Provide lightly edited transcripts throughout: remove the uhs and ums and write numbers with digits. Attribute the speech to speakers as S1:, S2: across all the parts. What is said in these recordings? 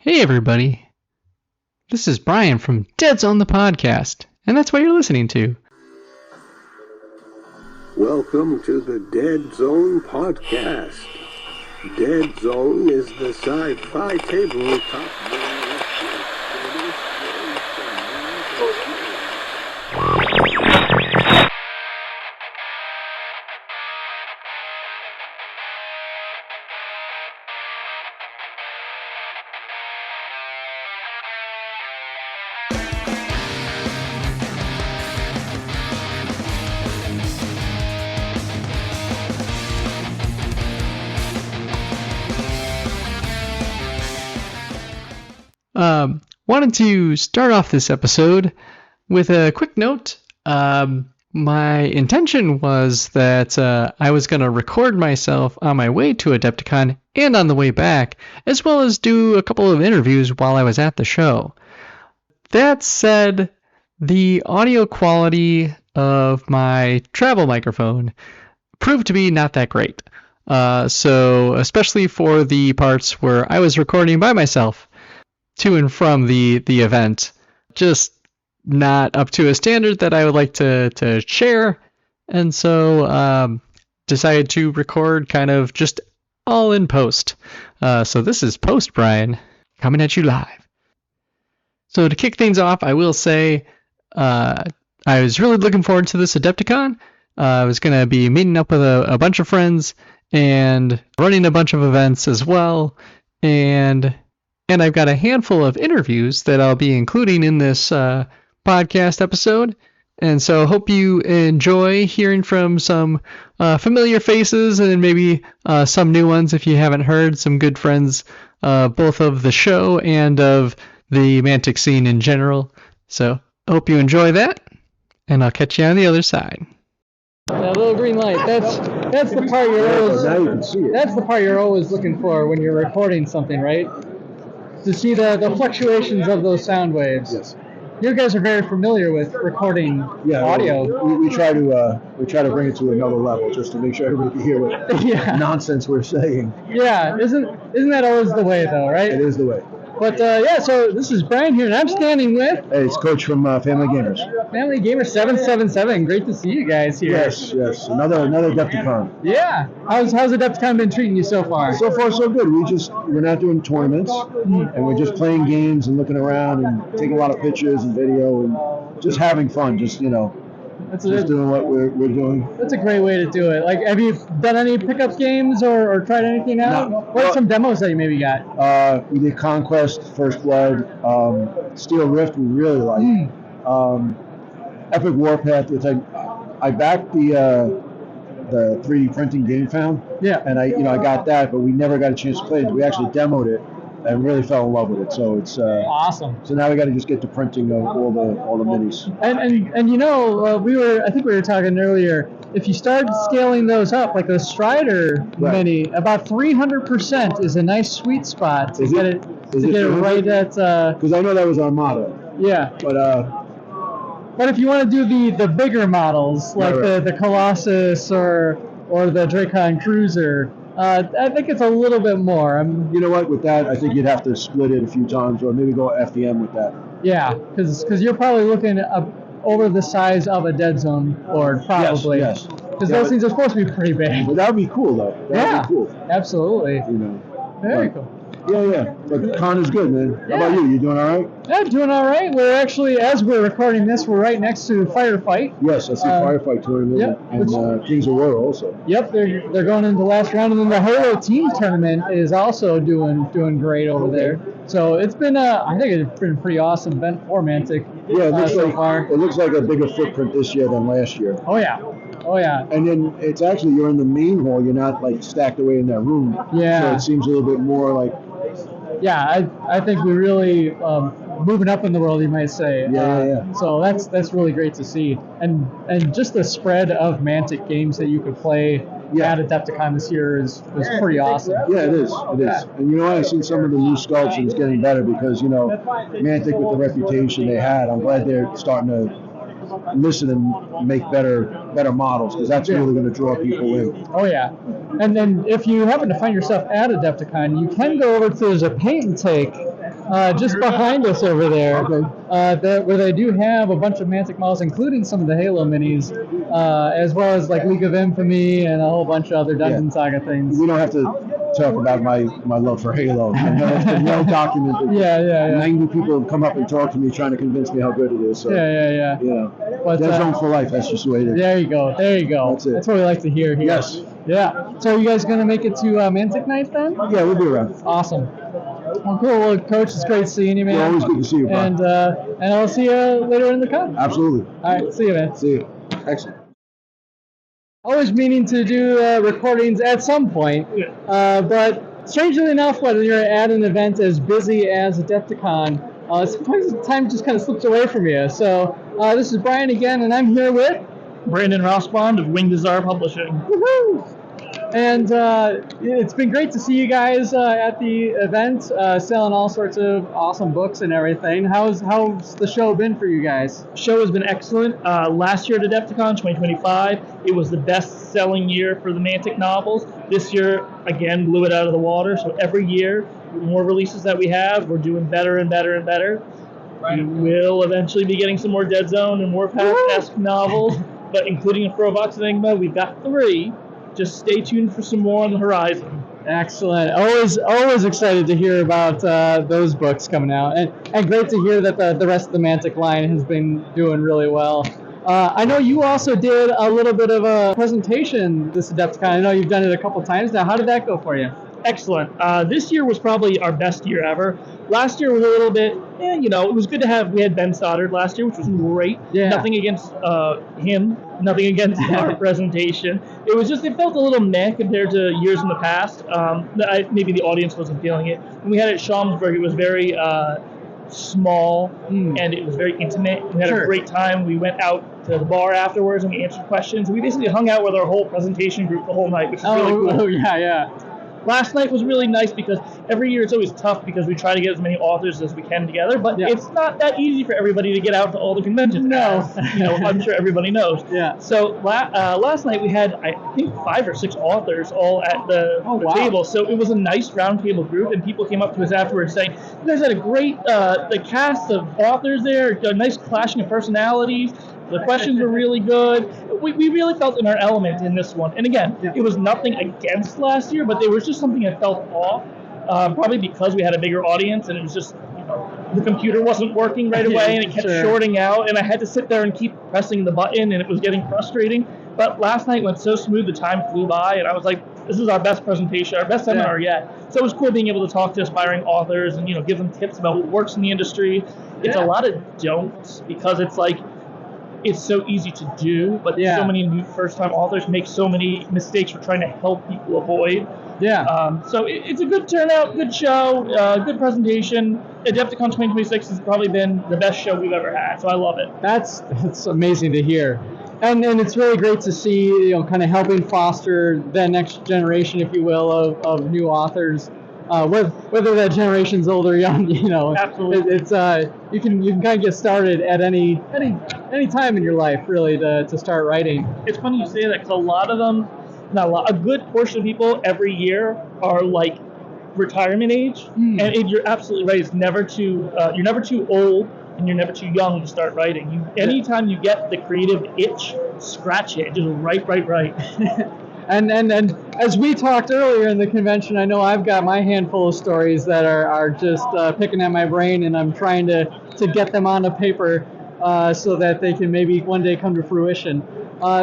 S1: Hey everybody, this is Bryan from Deadzone the podcast, and that's what you're listening to.
S2: Welcome to the Deadzone podcast. Deadzone is the sci-fi tabletop.
S1: Wanted to start off this episode with a quick note. My intention was that I was going to record myself on my way to Adepticon and on the way back, as well as do a couple of interviews while I was at the show. That said, the audio quality of my travel microphone proved to be not that great. So especially for the parts where I was recording by myself to and from the event, just not up to a standard that I would like to share, and so decided to record kind of just all in post. So this is Post Bryan coming at you live. So to kick things off, I will say I was really looking forward to this Adepticon. I was going to be meeting up with a bunch of friends and running a bunch of events as well, and I've got a handful of interviews that I'll be including in this podcast episode. And so hope you enjoy hearing from some familiar faces and maybe some new ones if you haven't heard, some good friends, both of the show and of the Mantic scene in general. So I hope you enjoy that, and I'll catch you on the other side. That little green light, that's the part you're always looking for when you're recording something, right? To see the fluctuations of those sound waves.
S3: Yes.
S1: You guys are very familiar with recording audio.
S3: We try to bring it to another level just to make sure everybody can hear what nonsense we're saying.
S1: Yeah, isn't that always the way though, right?
S3: It is the way.
S1: But so this is Bryan here, and I'm standing with...
S3: Hey, it's Coach from Family Gamers.
S1: FamilyGamers777. Great to see you guys here.
S3: Yes. Another Adepticon.
S1: Yeah. How's Adepticon been treating you so far?
S3: So far, so good. We're not doing tournaments, and we're just playing games and looking around and taking a lot of pictures and video and just having fun. Just doing what we're doing.
S1: That's a great way to do it. Like, have you done any pickup games or tried anything out?
S3: No.
S1: What are some demos that you maybe got?
S3: We did Conquest, First Blood, Steel Rift. We really like. Epic Warpath, which I backed the 3D printing game found.
S1: Yeah.
S3: And I got that, but we never got a chance to play it. We actually demoed it and really fell in love with it. So it's
S1: awesome.
S3: So now we got to just get to printing of all the minis.
S1: And I think we were talking earlier. If you start scaling those up, like the Strider mini, about 300% is a nice sweet spot to get it right at.
S3: Because I know that was Armada.
S1: Yeah. But if you want to do the bigger models, like the Colossus or the Dracon Cruiser, I think it's a little bit more.
S3: You know what? With that, I think you'd have to split it a few times, or maybe go FDM with that.
S1: Yeah, because you're probably looking over the size of a Deadzone board, probably.
S3: Yes.
S1: Because those things are supposed to be pretty big.
S3: Well, that would be cool, though. That would be cool.
S1: Absolutely. Very cool.
S3: Yeah. But con is good, man. How about you? You doing all right?
S1: Yeah, doing all right. We're actually, as we're recording this, we're right next to Firefight.
S3: Yes, I see Firefight tournament.
S1: Yep.
S3: And Kings of War also.
S1: Yep, they're going into the last round, and then the Halo Team tournament is also doing great over there. So it's been, I think it's been a pretty awesome event for Mantic.
S3: Yeah,
S1: it
S3: looks like a bigger footprint this year than last year.
S1: Oh yeah.
S3: And then it's actually, you're in the main hall. You're not like stacked away in that room.
S1: Yeah.
S3: So it seems a little bit more like.
S1: Yeah, I think we're really moving up in the world, you might say.
S3: Yeah.
S1: So that's really great to see, and just the spread of Mantic games that you could play at Adepticon this year is pretty awesome.
S3: Yeah, it is. And I've seen some of the new sculpts, and it's getting better because Mantic, with the reputation they had, I'm glad they're starting to listen and make better models, because that's really going to draw people in.
S1: Oh yeah, and then if you happen to find yourself at Adepticon, you can go over to there's a paint and take just behind us over there.
S3: Okay.
S1: Where they do have a bunch of Mantic models, including some of the Halo minis, as well as like League of Infamy and a whole bunch of other Dungeon Saga things.
S3: We don't have to talk about my love for Halo. I know it's been well documented.
S1: Yeah.
S3: 90 people have come up and talked to me trying to convince me how good it is. So,
S1: Yeah.
S3: You know,
S1: But,
S3: Deadzone for life. That's just the way it is.
S1: There you go.
S3: That's it.
S1: That's what we like to hear here.
S3: Yes.
S1: Yeah. So you guys going to make it to Mantic night then?
S3: Yeah, we'll be around.
S1: Awesome. Well, cool. Well, Coach, it's great seeing you, man.
S3: Yeah, always good to see you, Brian.
S1: And I'll see you later in the con.
S3: Absolutely.
S1: All right. See you, man.
S3: See you. Excellent.
S1: Always meaning to do recordings at some point, but strangely enough, when you're at an event as busy as Adepticon, sometimes time just kind of slips away from you. So this is Bryan again, and I'm here with
S4: Brandon.rospond of Winged Hussar Publishing.
S1: Woohoo! And it's been great to see you guys at the event, selling all sorts of awesome books and everything. How's the show been for you guys?
S4: Show has been excellent. Last year at Adepticon 2025, it was the best-selling year for the Mantic novels. This year, again, blew it out of the water. So every year, the more releases that we have, we're doing better and better and better. Right. We will eventually be getting some more Deadzone and Warpath-esque novels, but including a Provox Enigma, we've got 3. Just stay tuned for some more on the horizon.
S1: Excellent. Always excited to hear about those books coming out, and great to hear that the rest of the Mantic line has been doing really well. I know you also did a little bit of a presentation this Adepticon. I know you've done it a couple times now. How did that go for you?
S4: Excellent. This year was probably our best year ever. Last year was a little bit, it was good to have. We had Ben Stoddard last year, which was great.
S1: Yeah.
S4: Nothing against him. Nothing against our presentation. It felt a little meh compared to years in the past. Maybe the audience wasn't feeling it. When we had it at Schaumburg, it was very small and it was very intimate. We had a great time. We went out to the bar afterwards and we answered questions. We basically hung out with our whole presentation group the whole night, which was really cool.
S1: Oh, yeah.
S4: Last night was really nice because every year it's always tough because we try to get as many authors as we can together, but it's not that easy for everybody to get out to all the conventions.
S1: No.
S4: I'm sure everybody knows.
S1: Yeah.
S4: So last night we had, I think, 5 or 6 authors all at the table. So it was a nice round table group, and people came up to us afterwards saying, you guys had a great the cast of authors there, a nice clashing of personalities. The questions were really good. We really felt in our element in this one. And again, it was nothing against last year, but there was just something that felt off. Probably because we had a bigger audience and it was just, the computer wasn't working right away and it kept shorting out. And I had to sit there and keep pressing the button and it was getting frustrating. But last night went so smooth, the time flew by. And I was like, this is our best presentation, our best seminar yet. So it was cool being able to talk to aspiring authors and, give them tips about what works in the industry. It's a lot of don'ts because it's like, it's so easy to do, but so many new first-time authors make so many mistakes we're trying to help people avoid.
S1: Yeah.
S4: So it's a good turnout, good show, good presentation. Adepticon 2026 has probably been the best show we've ever had, so I love it.
S1: That's amazing to hear. And it's really great to see, kind of helping foster the next generation, if you will, of new authors. Whether that generation's old or young,
S4: Absolutely.
S1: It's you can kind of get started at any time in your life, really, to start writing.
S4: It's funny you say that because a lot of them, a good portion of people every year are like retirement age, and you're absolutely right. It's never too you're never too old and you're never too young to start writing. Anytime you get the creative itch, scratch it, just write.
S1: And as we talked earlier in the convention, I know I've got my handful of stories that are just picking at my brain, and I'm trying to get them onto paper so that they can maybe one day come to fruition.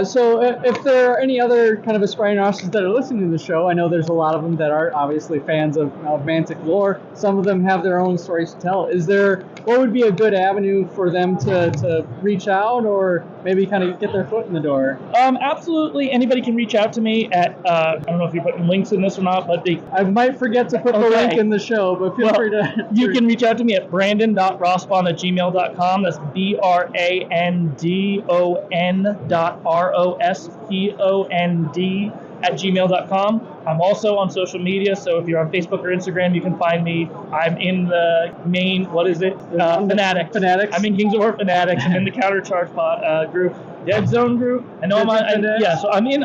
S1: So if there are any other kind of aspiring authors that are listening to the show, I know there's a lot of them that are obviously fans of Mantic lore. Some of them have their own stories to tell. What would be a good avenue for them to reach out or maybe kind of get their foot in the door?
S4: Absolutely. Anybody can reach out to me at, I don't know if you're putting links in this or not, but
S1: I might forget to put the link in the show, but feel free to...
S4: You can reach out to me at brandon.rospond@gmail.com. That's brandon.rospond@gmail.com. I'm also on social media, so if you're on Facebook or Instagram, you can find me. I'm in the main, Fanatics. I'm in Kings of War Fanatics. I'm in the Countercharge group, Deadzone group. I know I'm on, so I'm in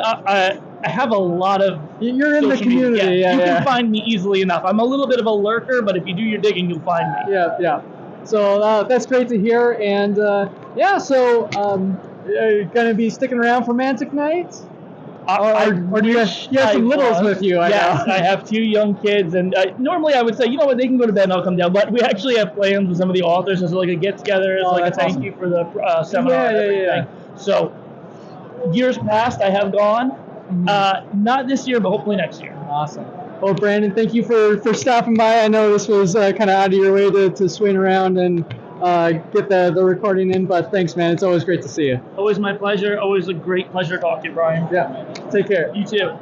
S4: I have a lot of.
S1: You're in the community.
S4: Media.
S1: Yeah,
S4: you can find me easily enough. I'm a little bit of a lurker, but if you do your digging, you'll find me.
S1: Yeah. So that's great to hear. And so going to be sticking around for Mantic Night? Or do you have some littles with you?
S4: Yes, I have 2 young kids, and normally I would say, you know what, they can go to bed and I'll come down. But we actually have plans with some of the authors as like a get-together, as like a thank you for the seminar and everything. Yeah. So years past, I have gone. Not this year, but hopefully next year.
S1: Awesome. Well, Brandon, thank you for stopping by. I know this was kind of out of your way to swing around and get the recording in, but thanks, man. It's always great to see you.
S4: Always my pleasure. Always a great pleasure to talk to you, Bryan.
S1: Yeah. Take care.
S4: You too.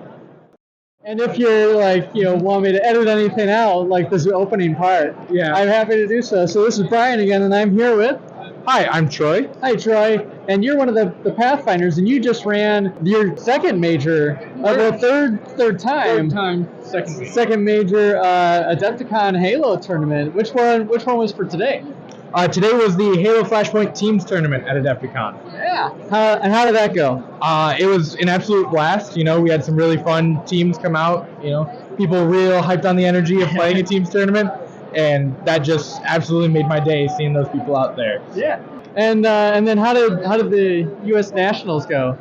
S1: And if you're want me to edit anything out, like this opening part, I'm happy to do so. So this is Bryan again, and I'm here with...
S5: Hi, I'm Troy.
S1: Hi, Troy. And you're one of the Pathfinders, and you just ran your second major, third time. Second major Adepticon Halo tournament. Which one was for today?
S5: Today was the Halo Flashpoint Teams tournament at Adepticon.
S1: Yeah. And how did that go?
S5: It was an absolute blast. We had some really fun teams come out. People real hyped on the energy of playing a teams tournament. And that just absolutely made my day seeing those people out there.
S1: Yeah. And then how did the U.S. Nationals go?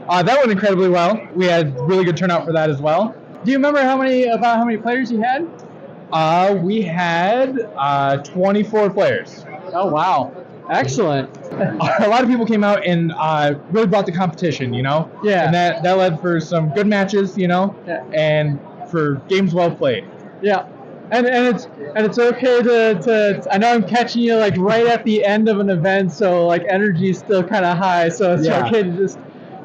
S5: That went incredibly well. We had really good turnout for that as well.
S1: Do you remember how many players you had?
S5: We had 24 players.
S1: Oh wow! Excellent.
S5: A lot of people came out and really brought the competition. Yeah. And that led for some good matches. And for games well played.
S1: Yeah. And it's okay to I know I'm catching you like right at the end of an event, so like energy's still kind of high, so it's okay to just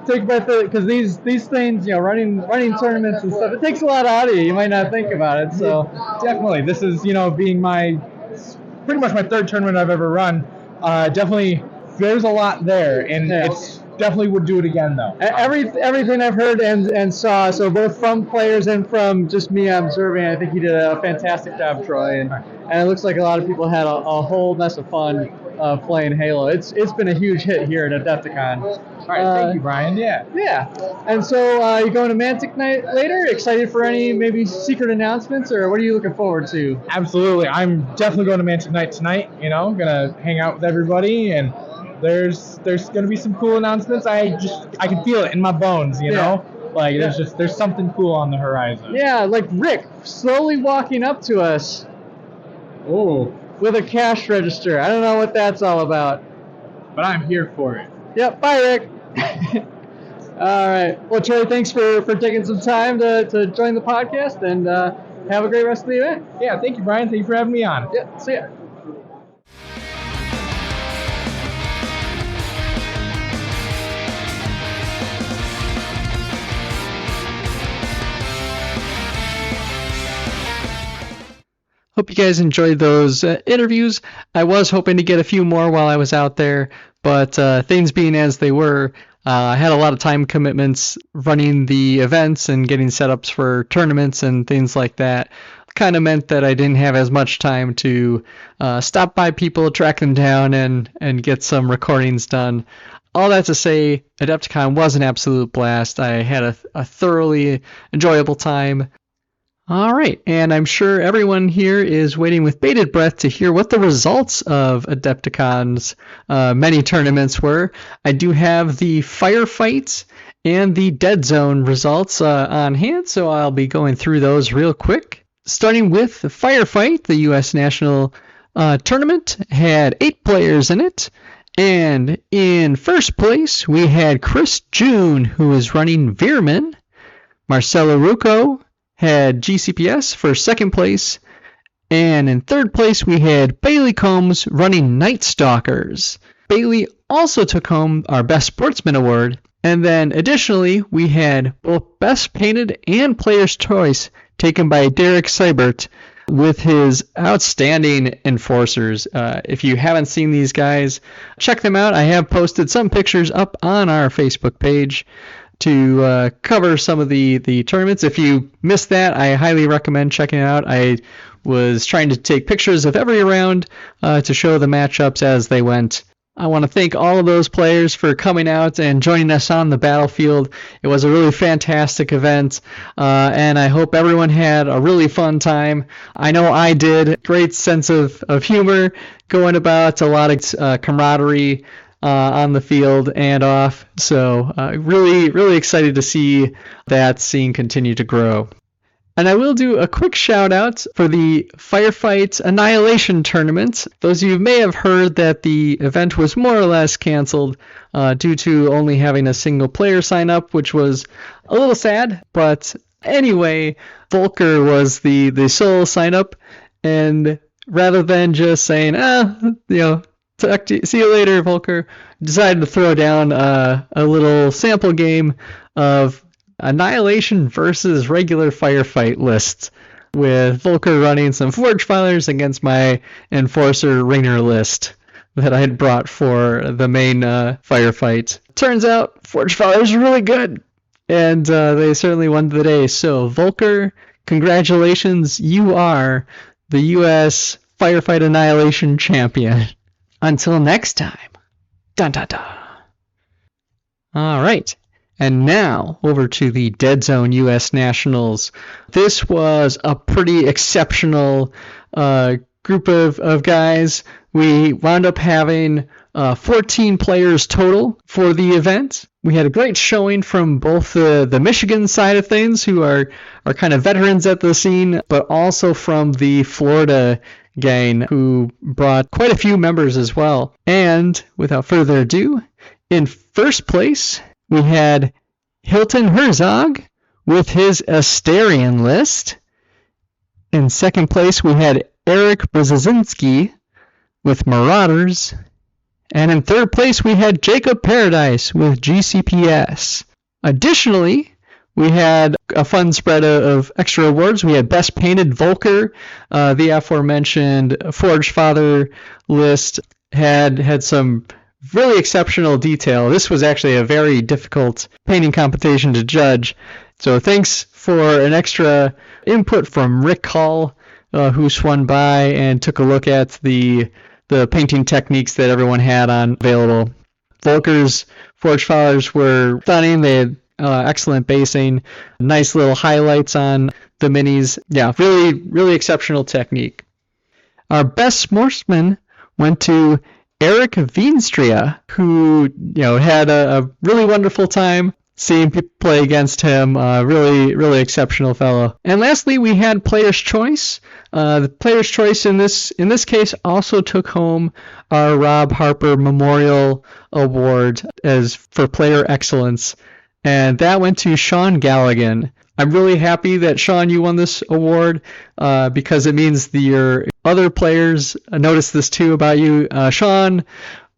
S1: take a breath, because these things, running tournaments and stuff, it takes a lot out of you. You might not think about it. So
S5: definitely, this is being pretty much my 3rd tournament I've ever run. Definitely, there's a lot there, and it's definitely would do it again though.
S1: Everything I've heard and saw, so both from players and from just me observing, I think you did a fantastic job, Troy, and it looks like a lot of people had a whole mess of fun playing Halo. It's been a huge hit here at Adepticon.
S5: All right, thank you, Bryan.
S1: Yeah. And so you going to Mantic Night later? Excited for any maybe secret announcements, or what are you looking forward to?
S5: Absolutely, I'm definitely going to Mantic Night tonight. Gonna hang out with everybody, and there's going to be some cool announcements. I can feel it in my bones, Like there's something cool on the horizon.
S1: Yeah, like Rick slowly walking up to us.
S5: Oh,
S1: with a cash register. I don't know what that's all about.
S5: But I'm here for it.
S1: Yep, bye Rick. All right. Well, Troy, thanks for taking some time to join the podcast, and have a great rest of the event.
S5: Yeah, thank you, Bryan. Thank you for having me on.
S1: Yeah, see ya. Hope you guys enjoyed those interviews. I was hoping to get a few more while I was out there, but things being as they were, I had a lot of time commitments running the events and getting setups for tournaments and things like that. Kind of meant that I didn't have as much time to stop by people, track them down, and get some recordings done. All that to say, Adepticon was an absolute blast. I had a thoroughly enjoyable time. All right, and I'm sure everyone here is waiting with bated breath to hear what the results of Adepticon's many tournaments were. I do have the firefight and the Deadzone results on hand, so I'll be going through those real quick. Starting with the firefight, the U.S. National Tournament had 8 players in it, and in first place we had Chris June, who is running Veerman. Marcelo Rucco had GCPS for second place, and in third place we had Bailey Combs running Night Stalkers. Bailey also took home our Best Sportsman Award, and then additionally we had both Best Painted and Player's Choice taken by Derek Seibert with his outstanding enforcers. If you haven't seen these guys, check them out. I have posted some pictures up on our Facebook page to cover some of the tournaments. If you missed that, I highly recommend checking it out. I was trying to take pictures of every round to show the matchups as they went. I want to thank all of those players for coming out and joining us on the battlefield. It was a really fantastic event, and I hope everyone had a really fun time. I know I did. Great sense of humor going about, a lot of camaraderie on the field and off. So really, really excited to see that scene continue to grow. And I will do a quick shout out for the Firefight Annihilation Tournament. Those of you may have heard that the event was more or less canceled due to only having a single player sign up, which was a little sad. But anyway, Volker was the sole sign up, and rather than just saying, see you later, Volker, decided to throw down a little sample game of Annihilation versus regular firefight lists, with Volker running some Forge Filers against my Enforcer Ringer list that I had brought for the main firefight. Turns out Forge Filers are really good, and they certainly won the day. So Volker, congratulations, you are the U.S. Firefight Annihilation Champion. Until next time. Dun dun dun. All right. And now, over to the Deadzone U.S. Nationals. This was a pretty exceptional group of guys. We wound up having 14 players total for the event. We had a great showing from both the Michigan side of things, who are kind of veterans at the scene, but also from the Florida gang, who brought quite a few members as well. And without further ado, in first place, we had Hilton Herzog with his Asterian list. In second place, we had Eric Brzezinski with Marauders. And in third place, we had Jacob Paradise with GCPS. Additionally, we had a fun spread of extra awards. We had Best Painted Volker, the aforementioned Forge Father list had some really exceptional detail. This was actually a very difficult painting competition to judge. So thanks for an extra input from Rick Hall, who swung by and took a look at the painting techniques that everyone had on available. Volker's Forge Fathers were stunning. They had excellent basing, nice little highlights on the minis. Yeah, really, really exceptional technique. Our best sportsman went to Eric Veenstria, who had a really wonderful time seeing people play against him. Really, really exceptional fellow. And lastly, we had Player's Choice. The Player's Choice in this case also took home our Rob Harper Memorial Award as for player excellence, and that went to Sean Galligan. I'm really happy that, Sean, you won this award because it means your other players noticed this too about you. Sean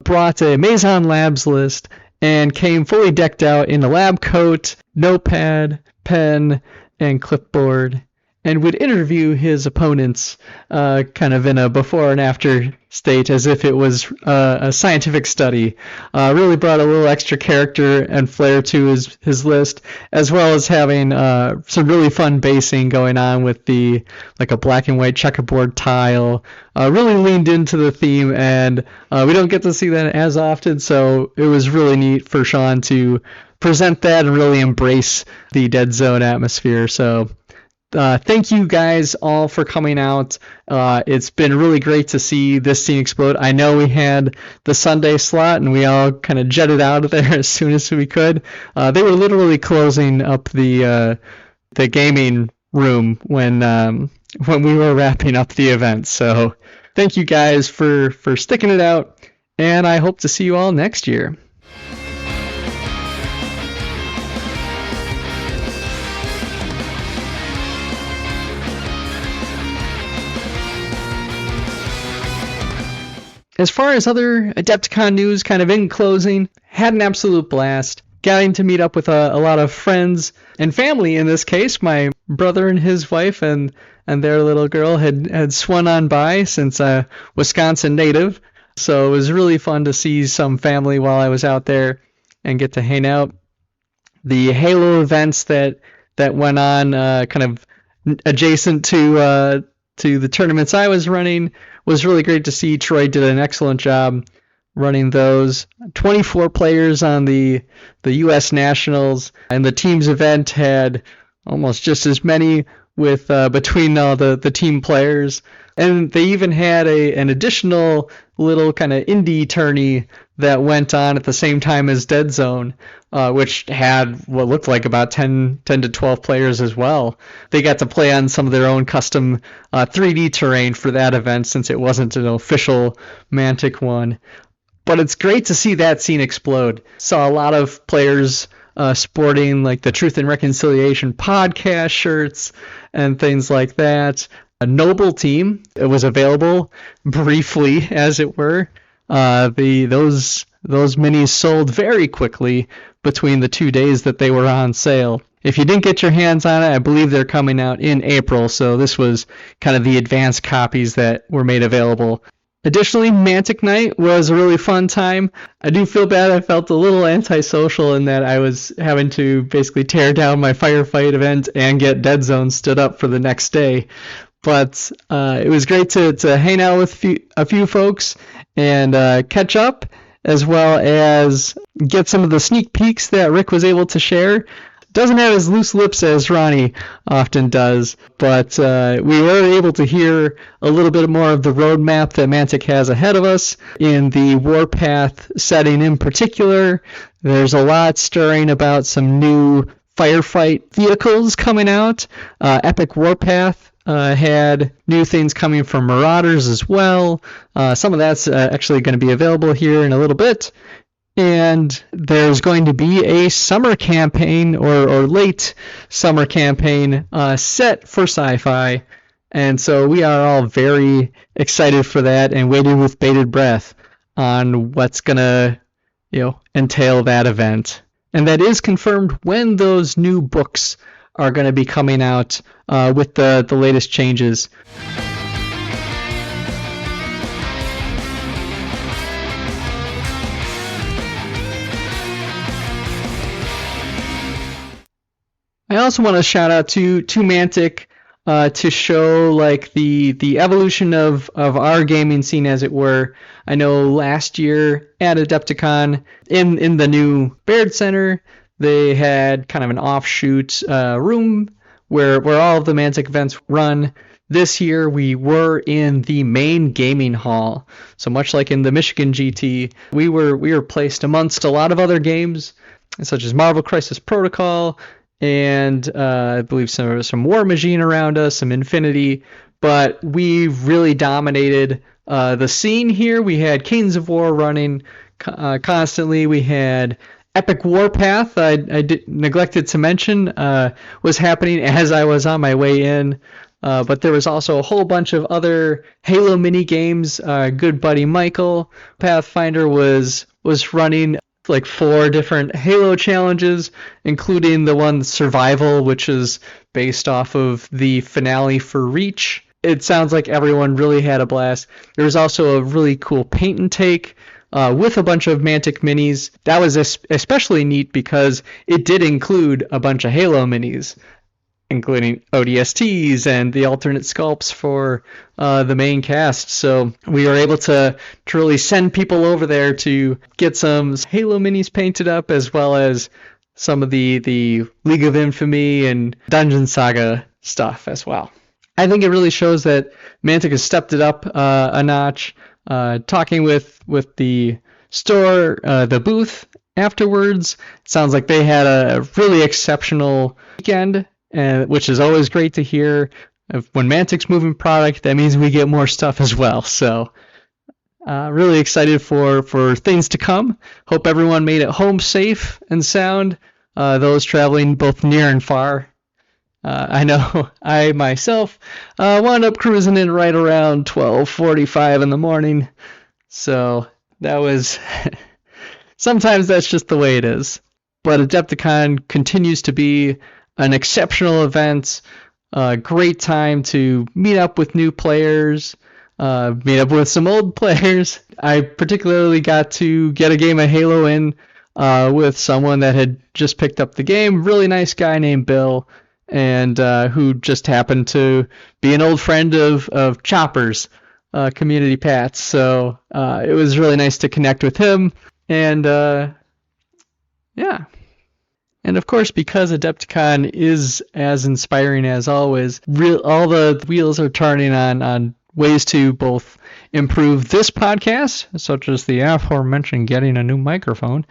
S1: brought a Maison Labs list and came fully decked out in a lab coat, notepad, pen, and clipboard, and would interview his opponents kind of in a before and after state as if it was a scientific study. Really brought a little extra character and flair to his list, as well as having some really fun basing going on with like a black and white checkerboard tile. Really leaned into the theme, and we don't get to see that as often, so it was really neat for Sean to present that and really embrace the Deadzone atmosphere. So thank you guys all for coming out. It's been really great to see this scene explode. I know we had the Sunday slot and we all kind of jetted out of there as soon as we could. They were literally closing up the gaming room when we were wrapping up the event. So thank you guys for sticking it out, and I hope to see you all next year. As far as other Adepticon news, kind of in closing, had an absolute blast. Getting to meet up with a lot of friends and family in this case. My brother and his wife and their little girl had swung on by since a Wisconsin native. So it was really fun to see some family while I was out there and get to hang out. The Halo events that went on kind of adjacent to the tournaments I was running was really great to see. Troy did an excellent job running those. 24 players on the U.S. Nationals, and the teams event had almost just as many with between all the team players. And they even had an additional little kind of indie tourney that went on at the same time as Deadzone, which had what looked like about 10 to 12 players as well. They got to play on some of their own custom 3D terrain for that event, since it wasn't an official Mantic one. But it's great to see that scene explode. Saw a lot of players sporting like the Truth and Reconciliation podcast shirts and things like that. A Noble team, it was available briefly, as it were. Those minis sold very quickly between the 2 days that they were on sale. If you didn't get your hands on it, I believe they're coming out in April, so this was kind of the advanced copies that were made available. Additionally, Mantic Night was a really fun time. I do feel bad. I felt a little antisocial in that I was having to basically tear down my firefight event and get Deadzone stood up for the next day. But it was great to hang out with a few folks and catch up, as well as get some of the sneak peeks that Rick was able to share. Doesn't have as loose lips as Ronnie often does, but we were able to hear a little bit more of the roadmap that Mantic has ahead of us in the Warpath setting in particular. There's a lot stirring about some new firefight vehicles coming out. Epic Warpath had new things coming from Marauders as well. Some of that's actually going to be available here in a little bit. And there's going to be a summer campaign or late summer campaign set for sci-fi. And so we are all very excited for that and waiting with bated breath on what's going to, entail that event. And that is confirmed when those new books are going to be coming out with the latest changes. I also want to shout out to Mantic to show like the evolution of our gaming scene, as it were. I know last year at Adepticon in the new Baird Center, they had kind of an offshoot room where all of the Mantic events run. This year we were in the main gaming hall. So much like in the Michigan GT, we were placed amongst a lot of other games, such as Marvel Crisis Protocol, and I believe some War Machine around us, some Infinity, but we really dominated the scene here. We had Kings of War running constantly. We had Epic Warpath, I neglected to mention, was happening as I was on my way in. But there was also a whole bunch of other Halo mini games. Good buddy Michael Pathfinder was running like 4 different Halo challenges, including the one Survival, which is based off of the finale for Reach. It sounds like everyone really had a blast. There was also a really cool paint and take with a bunch of Mantic minis. That was especially neat because it did include a bunch of Halo minis, including ODSTs and the alternate sculpts for the main cast. So we were able to really send people over there to get some Halo minis painted up, as well as some of the League of Infamy and Dungeon Saga stuff as well. I think it really shows that Mantic has stepped it up a notch. Talking with the store, the booth afterwards, it sounds like they had a really exceptional weekend, which is always great to hear. When Mantic's moving product, that means we get more stuff as well. So really excited for things to come. Hope everyone made it home safe and sound, those traveling both near and far. I know I myself wound up cruising in right around 12:45 in the morning. So that was... sometimes that's just the way it is. But Adepticon continues to be an exceptional event, a great time to meet up with new players, meet up with some old players. I particularly got to get a game of Halo in with someone that had just picked up the game. Really nice guy named Bill, and who just happened to be an old friend of Chopper's. community Pats. So it was really nice to connect with him. And yeah. And of course, because Adepticon is as inspiring as always, all the wheels are turning on ways to both improve this podcast, such as the aforementioned getting a new microphone,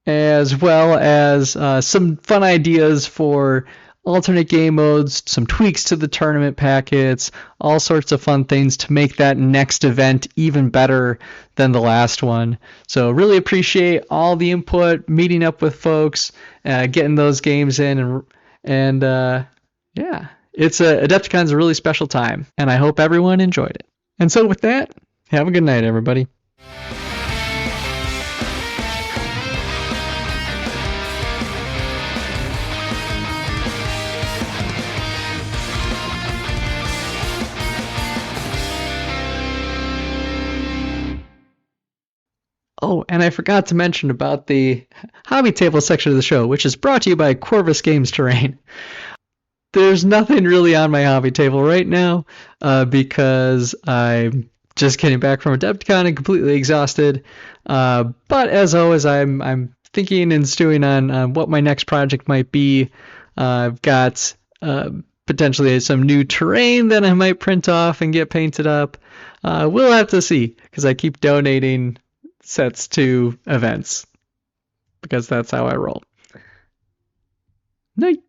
S1: as well as some fun ideas for alternate game modes, some tweaks to the tournament packets, all sorts of fun things to make that next event even better than the last one. So really appreciate all the input, meeting up with folks, getting those games in, and yeah, Adepticon's a really special time, and I hope everyone enjoyed it. And so with that, have a good night, everybody. Oh, and I forgot to mention about the hobby table section of the show, which is brought to you by Corvus Games Terrain. There's nothing really on my hobby table right now because I'm just getting back from Adepticon and completely exhausted. But as always, I'm thinking and stewing on what my next project might be. I've got potentially some new terrain that I might print off and get painted up. We'll have to see because I keep donating sets to events because that's how I roll. Night.